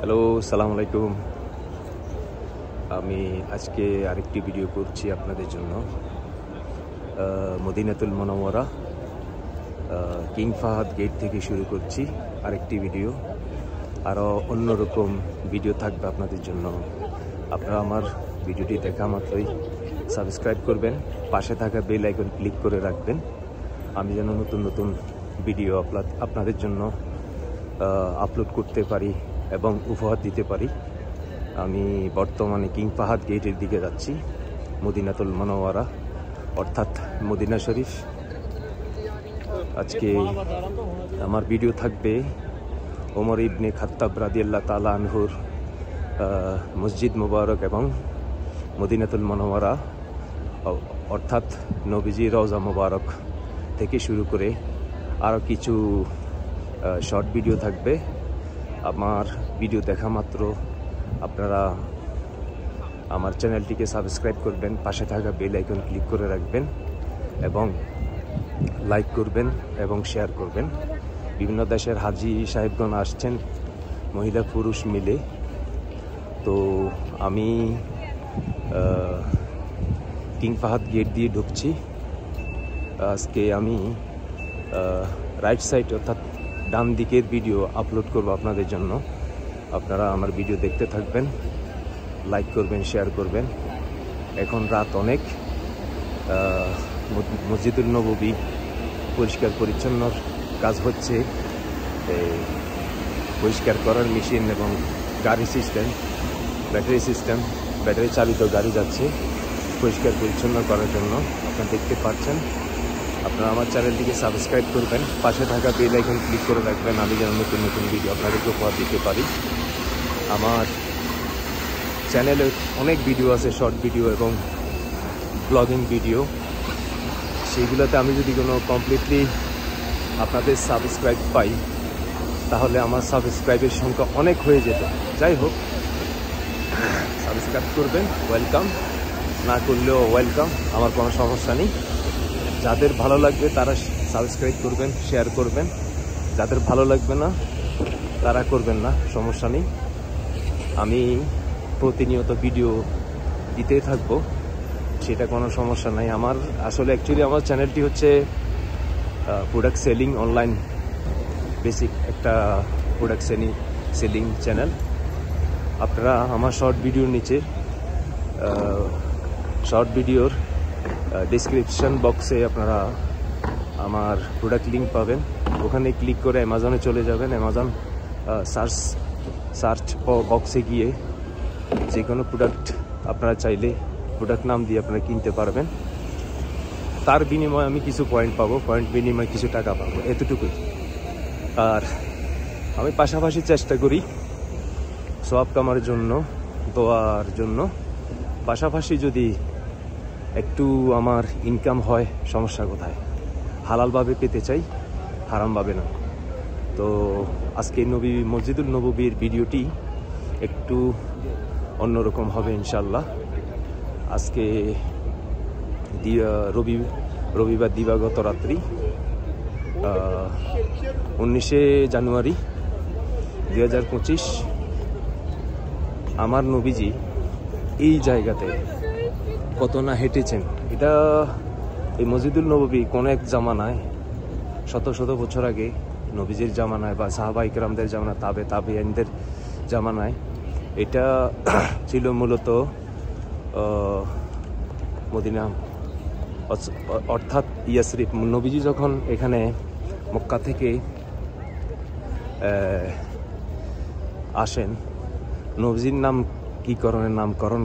Hello, সালাম আলাইকুম। আমি আজকে আরেকটি ভিডিও করছি আপনাদের জন্য। মদিনাতুল মুনাওয়ারা কিং ফাহাদ গেট থেকে শুরু করছি আরেকটি ভিডিও। আরও অন্যরকম ভিডিও থাকবে আপনাদের জন্য। আপনারা আমার ভিডিওটি দেখা মাত্রই সাবস্ক্রাইব করবেন, পাশে থাকা বেল আইকন ক্লিক করে রাখবেন, আমি যেন নতুন নতুন ভিডিও আপনাদের জন্য আপলোড করতে পারি এবং উপহার দিতে পারি। আমি বর্তমানে কিং ফাহাদ গেটের দিকে যাচ্ছি, মদিনাতুল মুনাওয়ারা অর্থাৎ মদিনা শরীফ। আজকে আমার ভিডিও থাকবে ওমর ইবনে খাত্তাব রাদিয়াল্লাহু তাআলা আনহুর মসজিদ মুবারক এবং মদিনাতুল মুনাওয়ারা অর্থাৎ নবীজি রওজা মুবারক থেকে শুরু করে আরও কিছু শর্ট ভিডিও থাকবে। আমার ভিডিও দেখা মাত্র আপনারা আমার চ্যানেলটিকে সাবস্ক্রাইব করবেন, পাশে থাকা বেল আইকন ক্লিক করে রাখবেন এবং লাইক করবেন এবং শেয়ার করবেন। বিভিন্ন দেশের হাজি সাহেবগণ আসছেন, মহিলা পুরুষ মিলে। তো আমি কিং ফাহাদ গেট দিয়ে ঢুকছি। আজকে আমি রাইট সাইড অর্থাৎ ডান দিকের ভিডিও আপলোড করব আপনাদের জন্য। আপনারা আমার ভিডিও দেখতে থাকবেন, লাইক করবেন, শেয়ার করবেন। এখন রাত অনেক, মসজিদুল নববী পরিষ্কার পরিচ্ছন্নর কাজ হচ্ছে। পরিষ্কার করার মেশিন এবং গাড়ি সিস্টেম, ব্যাটারি চালিত গাড়ি যাচ্ছে পরিষ্কার পরিচ্ছন্ন করার জন্য। আপনারা দেখতে পাচ্ছেন। আপনারা আমার চ্যানেলটিকে সাবস্ক্রাইব করবেন, পাশে থাকা বেল আইকন ক্লিক করে রাখবেন, আমি যেন নতুন নতুন ভিডিও আপনাদেরকে উপহার দিতে পারি। আমার চ্যানেলে অনেক ভিডিও আছে, শর্ট ভিডিও এবং ব্লগিং ভিডিও। সেইগুলোতে আমি যদি কোনো কমপ্লিটলি আপনাদের সাবস্ক্রাইব পাই তাহলে আমার সাবস্ক্রাইবের সংখ্যা অনেক হয়ে যেত। যাই হোক, সাবস্ক্রাইব করবেন, ওয়েলকাম। না করলেও ওয়েলকাম, আমার কোনো সমস্যা নেই। যাদের ভালো লাগবে তারা সাবস্ক্রাইব করবেন, শেয়ার করবেন। যাদের ভালো লাগবে না তারা করবেন না, সমস্যা নেই। আমি প্রতিনিয়ত ভিডিও দিতে থাকবো, সেটা কোনো সমস্যা নাই। আমার আসলে অ্যাকচুয়ালি আমার চ্যানেলটি হচ্ছে প্রোডাক্ট সেলিং, অনলাইন বেসিক একটা প্রোডাক্ট সেলিং চ্যানেল। আপনারা আমার শর্ট ভিডিওর নিচে শর্ট ভিডিওর ডেসক্রিপশন বক্সে আপনারা আমার প্রোডাক্ট লিঙ্ক পাবেন। ওখানে ক্লিক করে অ্যামাজনে চলে যাবেন। অ্যামাজন সার্চ বক্সে গিয়ে যে কোনো প্রোডাক্ট আপনারা চাইলে প্রোডাক্ট নাম দিয়ে আপনারা কিনতে পারবেন। তার বিনিময়ে আমি কিছু পয়েন্ট পাবো, পয়েন্ট বিনিময়ে কিছু টাকা পাবো, এতটুকুই। আর আমি পাশাপাশি চেষ্টা করি সওয়াব কামার জন্য, দোয়ার জন্য। পাশাপাশি যদি একটু আমার ইনকাম হয়, সমস্যা কোথায়? হালালভাবে পেতে চাই, হারামভাবে না। তো আজকে মসজিদুল নববীর ভিডিওটি একটু অন্যরকম হবে ইনশাল্লাহ। আজকে রবিবার দিবাগত রাত্রি 19শে জানুয়ারি 2025। আমার নবীজি এই জায়গাতে কত না হেঁটেছেন। এটা এই মসজিদুল নববী কোন এক জামানায়, শত শত বছর আগে নবীজির জামানায় বা সাহাবা ইকরামদের জামানায়, তাবেঈনদের জামানায় এটা ছিল মূলত মদিনা অর্থাৎ ইয়াসরিফ। নবীজি যখন এখানে মক্কা থেকে আসেন, নবীজির নামকরণ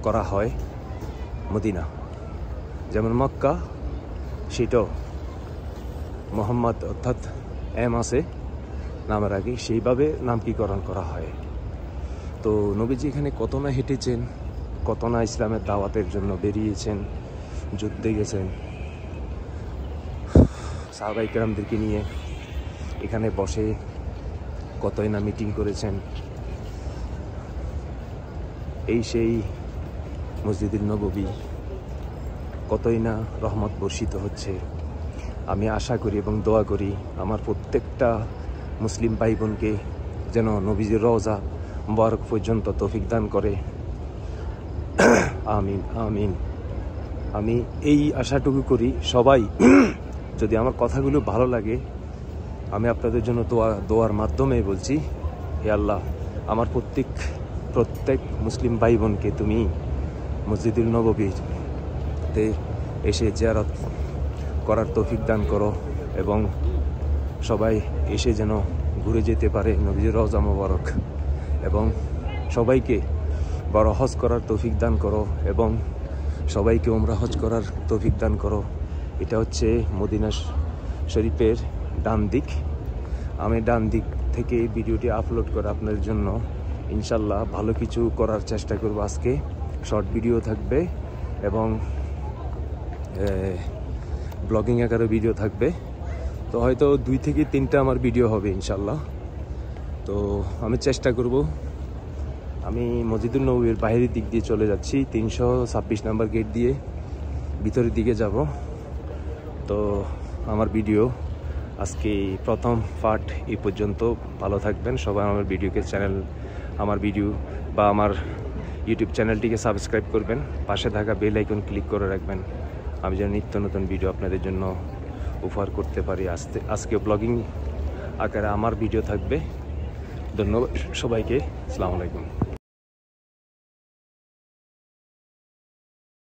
করা হয় মদিনা। যেমন মক্কা, সেটাও মোহাম্মদ অর্থাৎ এম আছে নামের আগে, সেইভাবে নামকরণ করা হয়। তো নবীজি এখানে কত না হেঁটেছেন, কত না ইসলামের দাওয়াতের জন্য বেরিয়েছেন, যুদ্ধে গেছেন, সাহাবা ইকরামদেরকে নিয়ে এখানে বসে কতই না মিটিং করেছেন। এই সেই মসজিদুল নববী, কতই না রহমত বর্ষিত হচ্ছে। আমি আশা করি এবং দোয়া করি আমার প্রত্যেকটা মুসলিম ভাই বোনকে যেন নবীজির রওজা মুবারক পর্যন্ত তৌফিক দান করে। আমিন আমিন। আমি এই আশাটুকু করি, সবাই যদি আমার কথাগুলো ভালো লাগে, আমি আপনাদের জন্য দোয়ার মাধ্যমে বলছি, হে আল্লাহ, আমার প্রত্যেক মুসলিম ভাই বোনকে তুমি মসজিদুল নববীতে এসে জিয়ারত করার তৌফিক দান করো, এবং সবাই এসে যেন ঘুরে যেতে পারে নবীজির রওজা মুবারক, এবং সবাইকে বড় হজ করার তৌফিক দান করো, এবং সবাইকে উমরা হজ করার তৌফিক দান করো। এটা হচ্ছে মদিনা শরীফের ডান দিক। আমি ডান দিক থেকে ভিডিওটি আপলোড করে আপনাদের জন্য ইনশাল্লাহ ভালো কিছু করার চেষ্টা করব। আজকে শর্ট ভিডিও থাকবে এবং ব্লগিং আকারে ভিডিও থাকবে, তো হয়তো 2 থেকে 3টা আমার ভিডিও হবে ইনশাল্লাহ। তো আমি চেষ্টা করব। আমি মসজিদুল নববীর বাইরের দিক দিয়ে চলে যাচ্ছি, 326 নম্বর গেট দিয়ে ভিতরের দিকে যাব। তো আমার ভিডিও আজকে প্রথম পার্ট এই পর্যন্ত। ভালো থাকবেন সবাই। আমার ভিডিও বা আমার ইউটিউব চ্যানেলটিকে সাবস্ক্রাইব করবেন, পাশে থাকা বেল আইকন ক্লিক করে রাখবেন, আমি যেন নিত্য নতুন ভিডিও আপনাদের জন্য উপহার করতে পারি। আজকে ব্লগিং আকারে আমার ভিডিও থাকবে। ধন্যবাদ সবাইকে। আসসালামু আলাইকুম।